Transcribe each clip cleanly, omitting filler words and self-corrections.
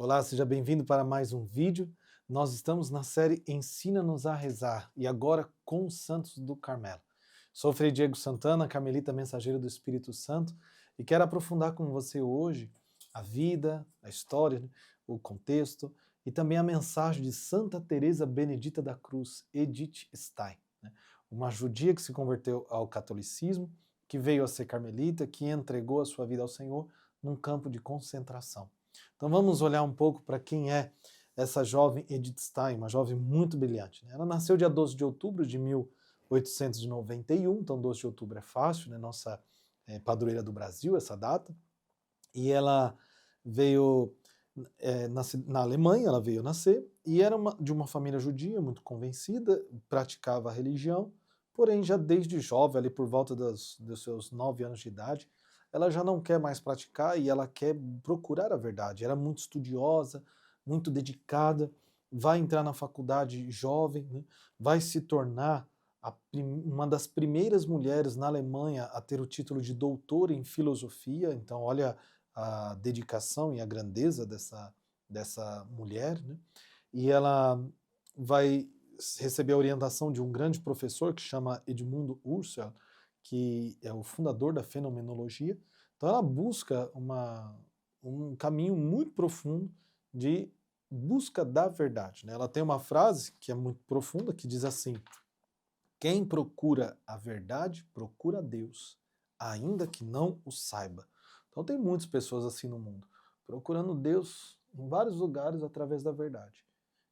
Olá, seja bem-vindo para mais um vídeo. Nós estamos na série Ensina-nos a Rezar e agora com os Santos do Carmelo. Sou o Frei Diego Santana, carmelita mensageiro do Espírito Santo, e quero aprofundar com você hoje a vida, a história, né, o contexto e também a mensagem de Santa Teresa Benedita da Cruz, Edith Stein, né, uma judia que se converteu ao catolicismo, que veio a ser carmelita, que entregou a sua vida ao Senhor num campo de concentração. Então vamos olhar um pouco para quem é essa jovem Edith Stein, uma jovem muito brilhante, né? Ela nasceu dia 12 de outubro de 1891, então 12 de outubro é fácil, né? Nossa padroeira do Brasil, essa data. E ela veio na Alemanha, ela veio nascer, e era de uma família judia muito convencida, praticava a religião, porém já desde jovem, ali por volta dos seus 9 anos de idade, ela já não quer mais praticar e ela quer procurar a verdade. Era muito estudiosa, muito dedicada, vai entrar na faculdade jovem, né? Vai se tornar uma das primeiras mulheres na Alemanha a ter o título de doutora em filosofia. Então olha a dedicação e a grandeza dessa mulher, né? E ela vai receber a orientação de um grande professor que chama Edmundo Husserl, que é o fundador da fenomenologia. Então ela busca um caminho muito profundo de busca da verdade, né? Ela tem uma frase que é muito profunda, que diz assim: quem procura a verdade, procura Deus, ainda que não o saiba. Então tem muitas pessoas assim no mundo, procurando Deus em vários lugares através da verdade.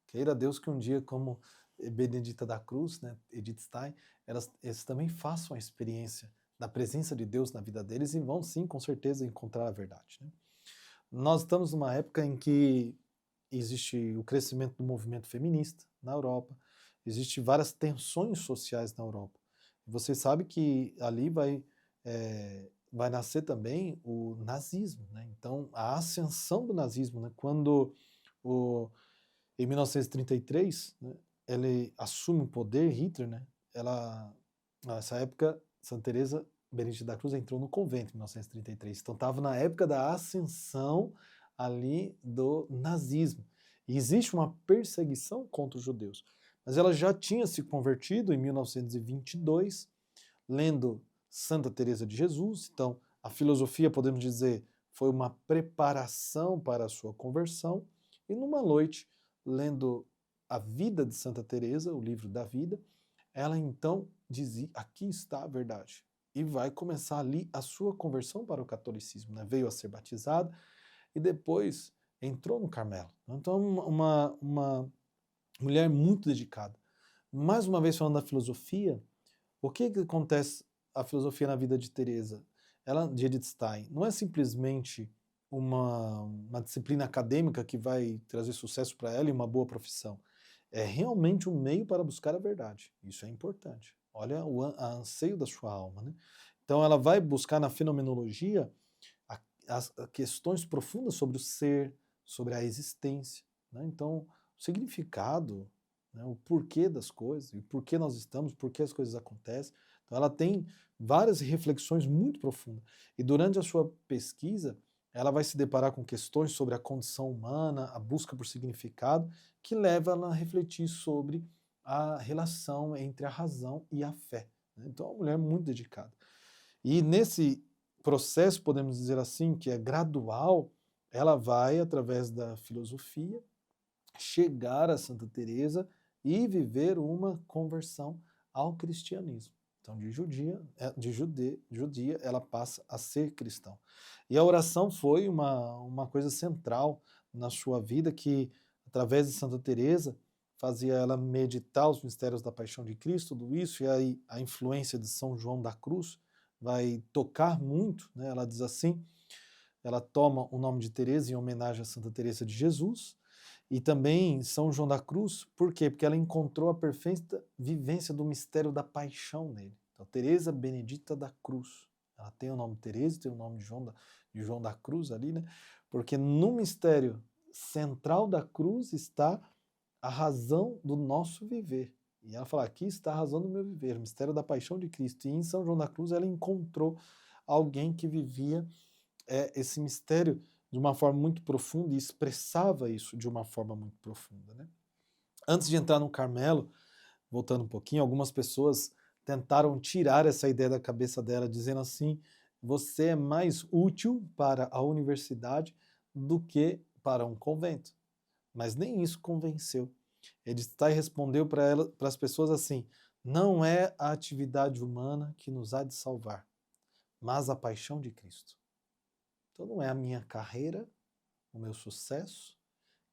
Queira Deus que um dia, como Benedita da Cruz, né, Edith Stein, eles também façam a experiência da presença de Deus na vida deles e vão sim, com certeza, encontrar a verdade, né? Nós estamos numa época em que existe o crescimento do movimento feminista na Europa, existem várias tensões sociais na Europa. Você sabe que ali vai nascer também o nazismo, né? Então, a ascensão do nazismo, né? Quando em 1933, né, ele assume o poder, Hitler, né? Nessa época, Santa Teresa Benedita da Cruz entrou no convento em 1933. Então estava na época da ascensão ali do nazismo. E existe uma perseguição contra os judeus. Mas ela já tinha se convertido em 1922, lendo Santa Teresa de Jesus. Então, a filosofia, podemos dizer, foi uma preparação para a sua conversão. E numa noite, lendo a vida de Santa Teresa, o livro da vida, ela então dizia: aqui está a verdade. E vai começar ali a sua conversão para o catolicismo, né? Veio a ser batizada e depois entrou no Carmelo. Então, uma mulher muito dedicada. Mais uma vez falando da filosofia, o que acontece a filosofia na vida de Teresa, de Edith Stein? Não é simplesmente uma disciplina acadêmica que vai trazer sucesso para ela e uma boa profissão. É realmente um meio para buscar a verdade. Isso é importante. Olha o anseio da sua alma, né? Então ela vai buscar na fenomenologia as questões profundas sobre o ser, sobre a existência, né? Então, o significado, né, o porquê das coisas, e por que nós estamos, por que as coisas acontecem. Então ela tem várias reflexões muito profundas. E durante a sua pesquisa, ela vai se deparar com questões sobre a condição humana, a busca por significado, que leva ela a refletir sobre a relação entre a razão e a fé, né? Então é uma mulher muito dedicada. E nesse processo, podemos dizer assim, que é gradual, ela vai, através da filosofia, chegar a Santa Teresa e viver uma conversão ao cristianismo. Então, judia, ela passa a ser cristã. E a oração foi uma coisa central na sua vida, que, através de Santa Teresa, fazia ela meditar os mistérios da paixão de Cristo, tudo isso, e aí a influência de São João da Cruz vai tocar muito, né? Ela diz assim, ela toma o nome de Teresa em homenagem a Santa Teresa de Jesus, e também São João da Cruz. Por quê? Porque ela encontrou a perfeita vivência do mistério da paixão nele. Então, Teresa Benedita da Cruz. Ela tem o nome de Teresa, tem o nome de João da Cruz ali, né? Porque no mistério central da cruz está a razão do nosso viver. E ela fala: aqui está a razão do meu viver, o mistério da paixão de Cristo. E em São João da Cruz ela encontrou alguém que vivia esse mistério de uma forma muito profunda e expressava isso de uma forma muito profunda, né? Antes de entrar no Carmelo, voltando um pouquinho, algumas pessoas tentaram tirar essa ideia da cabeça dela, dizendo assim: você é mais útil para a universidade do que para um convento. Mas nem isso convenceu. Edith respondeu para as pessoas assim: não é a atividade humana que nos há de salvar, mas a paixão de Cristo. Então não é a minha carreira, o meu sucesso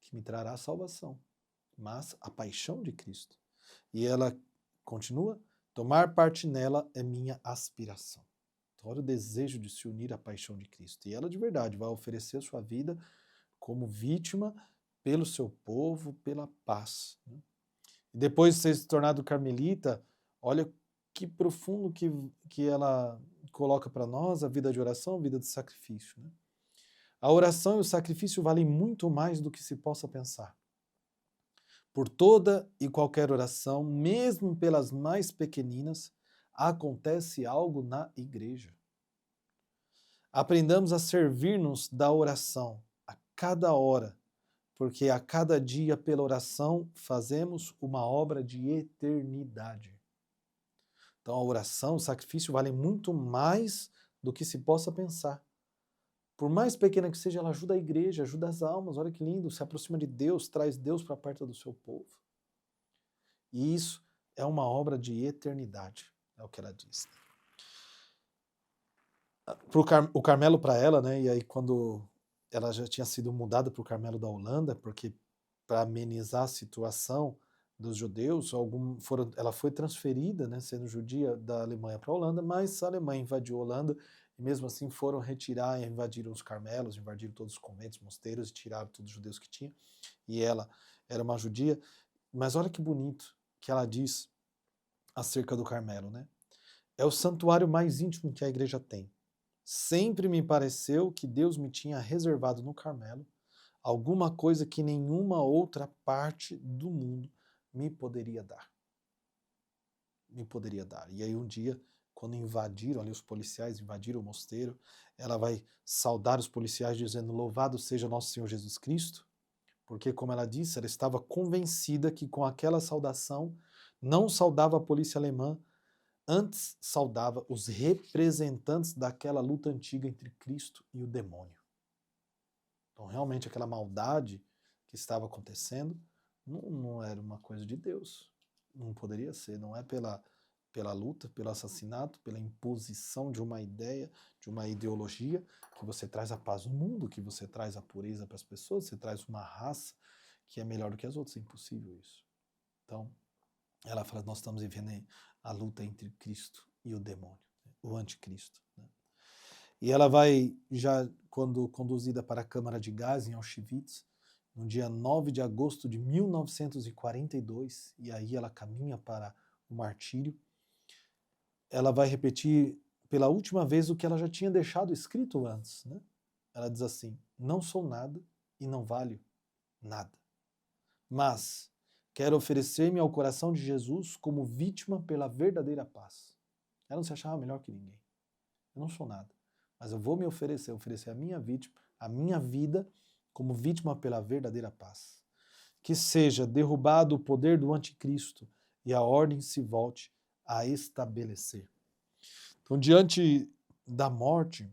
que me trará a salvação, mas a paixão de Cristo. E ela continua: tomar parte nela é minha aspiração. Então, olha o desejo de se unir à paixão de Cristo. E ela de verdade vai oferecer sua vida como vítima pelo seu povo, pela paz. E depois de ser se tornado carmelita, olha que profundo que ela coloca para nós a vida de oração, a vida de sacrifício. Né? A oração e o sacrifício valem muito mais do que se possa pensar. Por toda e qualquer oração, mesmo pelas mais pequeninas, acontece algo na igreja. Aprendamos a servir-nos da oração a cada hora, porque a cada dia, pela oração, fazemos uma obra de eternidade. Então, a oração, o sacrifício valem muito mais do que se possa pensar. Por mais pequena que seja, ela ajuda a igreja, ajuda as almas. Olha que lindo, se aproxima de Deus, traz Deus para perto do seu povo. E isso é uma obra de eternidade, é o que ela diz. O Carmelo para ela, né? E aí quando ela já tinha sido mudada para o Carmelo da Holanda, porque para amenizar a situação dos judeus, ela foi transferida, né, sendo judia, da Alemanha para a Holanda, mas a Alemanha invadiu a Holanda e mesmo assim foram retirar, invadiram os Carmelos, invadiram todos os conventos, mosteiros e tiraram todos os judeus que tinha. E ela era uma judia. Mas olha que bonito que ela diz acerca do Carmelo, né? É o santuário mais íntimo que a igreja tem. Sempre me pareceu que Deus me tinha reservado no Carmelo alguma coisa que nenhuma outra parte do mundo me poderia dar. Me poderia dar. E aí um dia, quando invadiram ali, os policiais invadiram o mosteiro, ela vai saudar os policiais dizendo: louvado seja nosso Senhor Jesus Cristo, porque, como ela disse, ela estava convencida que com aquela saudação não saudava a polícia alemã, antes saudava os representantes daquela luta antiga entre Cristo e o demônio. Então, realmente, aquela maldade que estava acontecendo não era uma coisa de Deus. Não poderia ser. Não é pela luta, pelo assassinato, pela imposição de uma ideia, de uma ideologia, que você traz a paz no mundo, que você traz a pureza para as pessoas, você traz uma raça que é melhor do que as outras. É impossível isso. Então, ela fala: nós estamos vivendo a luta entre Cristo e o demônio, o anticristo. Né? E ela vai, já quando conduzida para a Câmara de Gás, em Auschwitz, no dia 9 de agosto de 1942, e aí ela caminha para o martírio, ela vai repetir pela última vez o que ela já tinha deixado escrito antes. Né? Ela diz assim: não sou nada e não valho nada, mas quero oferecer-me ao coração de Jesus como vítima pela verdadeira paz. Ela não se achava melhor que ninguém. Eu não sou nada, mas eu vou me oferecer a minha vítima, a minha vida como vítima pela verdadeira paz. Que seja derrubado o poder do anticristo e a ordem se volte a estabelecer. Então, diante da morte,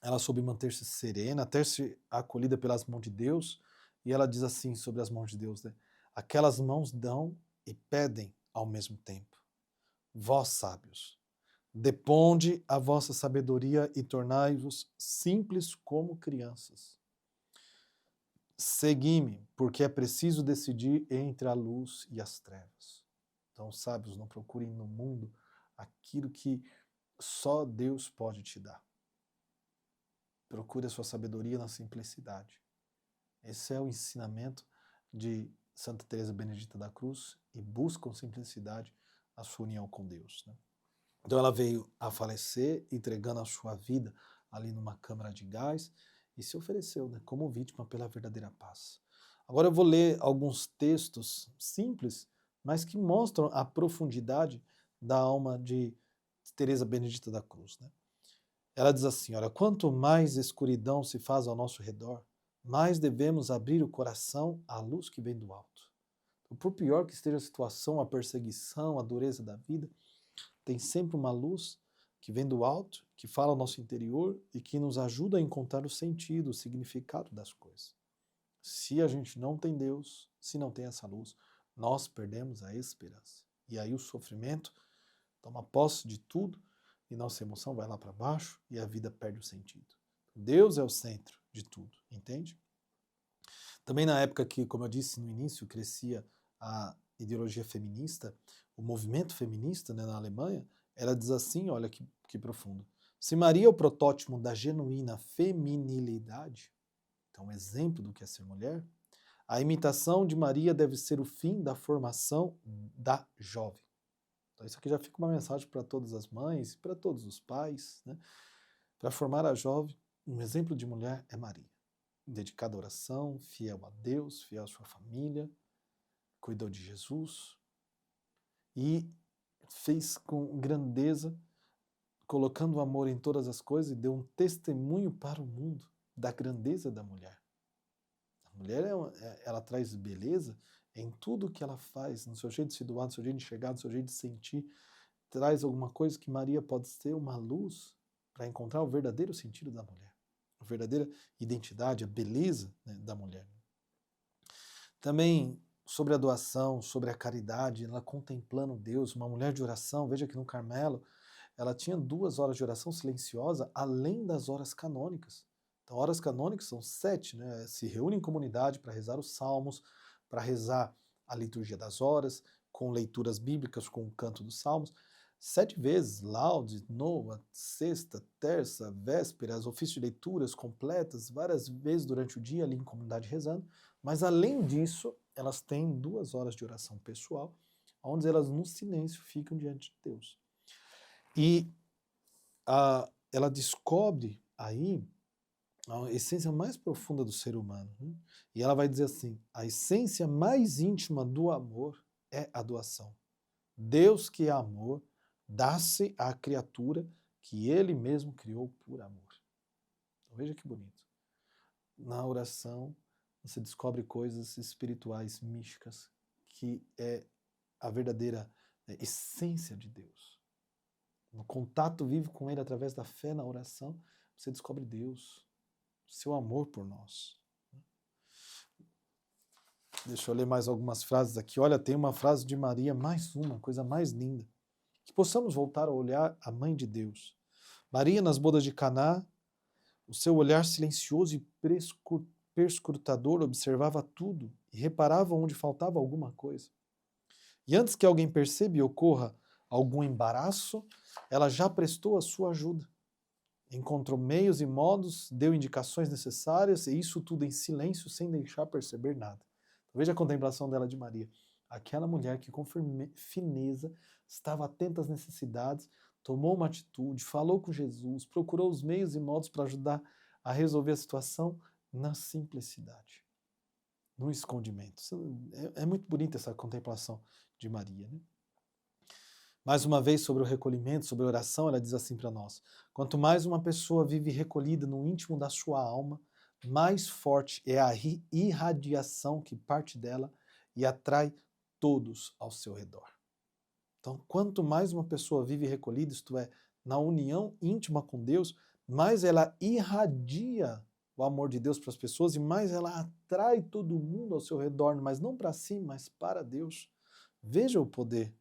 ela soube manter-se serena, até ser acolhida pelas mãos de Deus, e ela diz assim sobre as mãos de Deus, né? Aquelas mãos dão e pedem ao mesmo tempo. Vós, sábios, deponde a vossa sabedoria e tornai-vos simples como crianças. Segui-me, porque é preciso decidir entre a luz e as trevas. Então, sábios, não procurem no mundo aquilo que só Deus pode te dar. Procure a sua sabedoria na simplicidade. Esse é o ensinamento de Santa Teresa Benedita da Cruz, e busca com simplicidade a sua união com Deus. Né? Então ela veio a falecer, entregando a sua vida ali numa câmara de gás, e se ofereceu, né, como vítima pela verdadeira paz. Agora eu vou ler alguns textos simples, mas que mostram a profundidade da alma de Teresa Benedita da Cruz. Né? Ela diz assim, olha, quanto mais escuridão se faz ao nosso redor, mais devemos abrir o coração à luz que vem do alto. Então, por pior que esteja a situação, a perseguição, a dureza da vida, tem sempre uma luz que vem do alto, que fala ao nosso interior e que nos ajuda a encontrar o sentido, o significado das coisas. Se a gente não tem Deus, se não tem essa luz, nós perdemos a esperança. E aí o sofrimento toma posse de tudo e nossa emoção vai lá para baixo e a vida perde o sentido. Deus é o centro de tudo, entende? Também na época que, como eu disse no início, crescia a ideologia feminista, o movimento feminista, né, na Alemanha, ela diz assim, olha que profundo. Se Maria é o protótipo da genuína feminilidade, então um exemplo do que é ser mulher, a imitação de Maria deve ser o fim da formação da jovem. Então isso aqui já fica uma mensagem para todas as mães e para todos os pais, né? Para formar a jovem, um exemplo de mulher é Maria. Dedicada à oração, fiel a Deus, fiel à sua família, cuidou de Jesus e fez com grandeza, colocando o amor em todas as coisas e deu um testemunho para o mundo da grandeza da mulher. A mulher, ela traz beleza em tudo que ela faz, no seu jeito de se doar, no seu jeito de chegar, no seu jeito de sentir, traz alguma coisa que Maria pode ser uma luz para encontrar o verdadeiro sentido da mulher, a verdadeira identidade, a beleza, né, da mulher. Também sobre a doação, sobre a caridade, ela contemplando Deus, uma mulher de oração, veja que no Carmelo, ela tinha 2 horas de oração silenciosa, além das horas canônicas. Então, horas canônicas são 7, né? Se reúne em comunidade para rezar os salmos, para rezar a liturgia das horas, com leituras bíblicas, com o canto dos salmos. 7 vezes, laudes, nona, sexta, terça, vésperas, ofício de leituras completas, várias vezes durante o dia ali em comunidade rezando. Mas além disso, elas têm 2 horas de oração pessoal, onde elas no silêncio ficam diante de Deus. E ela descobre aí a essência mais profunda do ser humano. Né? E ela vai dizer assim, a essência mais íntima do amor é a doação. Deus, que é amor, dá-se à criatura que ele mesmo criou por amor. Então, veja que bonito. Na oração, você descobre coisas espirituais, místicas, que é a verdadeira essência de Deus. No contato vivo com ele através da fé na oração, você descobre Deus, seu amor por nós. Deixa eu ler mais algumas frases aqui. Olha, tem uma frase de Maria, mais uma, coisa mais linda. Que possamos voltar a olhar a Mãe de Deus. Maria, nas bodas de Caná, o seu olhar silencioso e perscrutador observava tudo e reparava onde faltava alguma coisa. E antes que alguém perceba e ocorra algum embaraço, ela já prestou a sua ajuda. Encontrou meios e modos, deu indicações necessárias, e isso tudo em silêncio, sem deixar perceber nada. Veja a contemplação dela de Maria. Aquela mulher que com fineza estava atenta às necessidades, tomou uma atitude, falou com Jesus, procurou os meios e modos para ajudar a resolver a situação na simplicidade, no escondimento. É muito bonita essa contemplação de Maria, né? Mais uma vez, sobre o recolhimento, sobre a oração, ela diz assim para nós: quanto mais uma pessoa vive recolhida no íntimo da sua alma, mais forte é a irradiação que parte dela e atrai todos ao seu redor. Então, quanto mais uma pessoa vive recolhida, isto é, na união íntima com Deus, mais ela irradia o amor de Deus para as pessoas e mais ela atrai todo mundo ao seu redor, mas não para si, mas para Deus. Veja o poder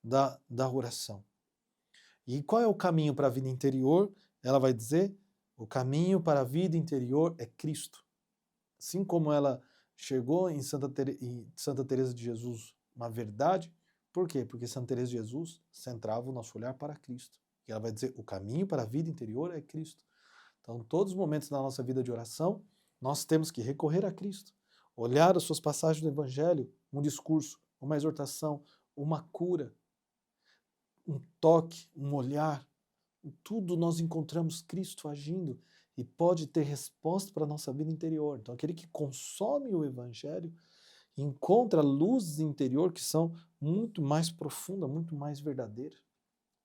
da oração. E qual é o caminho para a vida interior? Ela vai dizer, o caminho para a vida interior é Cristo. Assim como ela chegou em Santa Teresa de Jesus uma verdade, por quê? Porque Santa Teresa de Jesus centrava o nosso olhar para Cristo. E ela vai dizer, o caminho para a vida interior é Cristo. Então, todos os momentos da nossa vida de oração, nós temos que recorrer a Cristo. Olhar as suas passagens do Evangelho, um discurso, uma exortação, uma cura, um toque, um olhar, em tudo nós encontramos Cristo agindo e pode ter resposta para a nossa vida interior. Então, aquele que consome o Evangelho encontra luzes interior que são muito mais profundas, muito mais verdadeiras.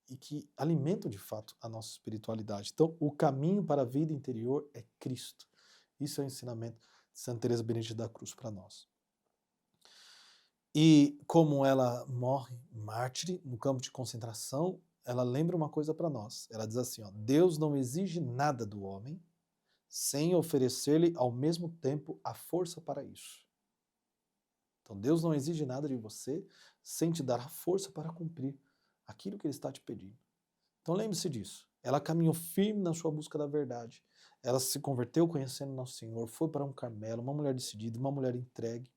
e que alimentam de fato a nossa espiritualidade. Então, o caminho para a vida interior é Cristo. Isso é o ensinamento de Santa Teresa Benedita da Cruz para nós. E como ela morre mártire no campo de concentração, ela lembra uma coisa para nós. Ela diz assim, ó, Deus não exige nada do homem sem oferecer-lhe ao mesmo tempo a força para isso. Então Deus não exige nada de você sem te dar a força para cumprir aquilo que Ele está te pedindo. Então lembre-se disso. Ela caminhou firme na sua busca da verdade. Ela se converteu conhecendo Nosso Senhor, foi para um Carmelo, uma mulher decidida, uma mulher entregue,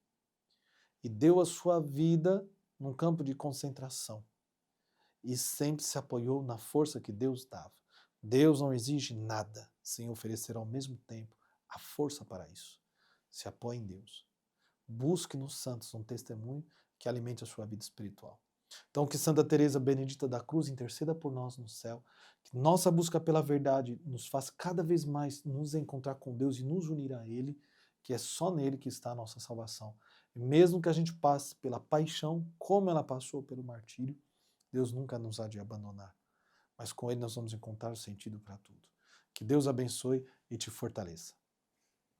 e deu a sua vida num campo de concentração. E sempre se apoiou na força que Deus dava. Deus não exige nada sem oferecer ao mesmo tempo a força para isso. Se apoie em Deus. Busque nos santos um testemunho que alimente a sua vida espiritual. Então, que Santa Teresa Benedita da Cruz interceda por nós no céu, que nossa busca pela verdade nos faça cada vez mais nos encontrar com Deus e nos unir a Ele, que é só nele que está a nossa salvação. E mesmo que a gente passe pela paixão, como ela passou pelo martírio, Deus nunca nos há de abandonar. Mas com Ele nós vamos encontrar o sentido para tudo. Que Deus abençoe e te fortaleça.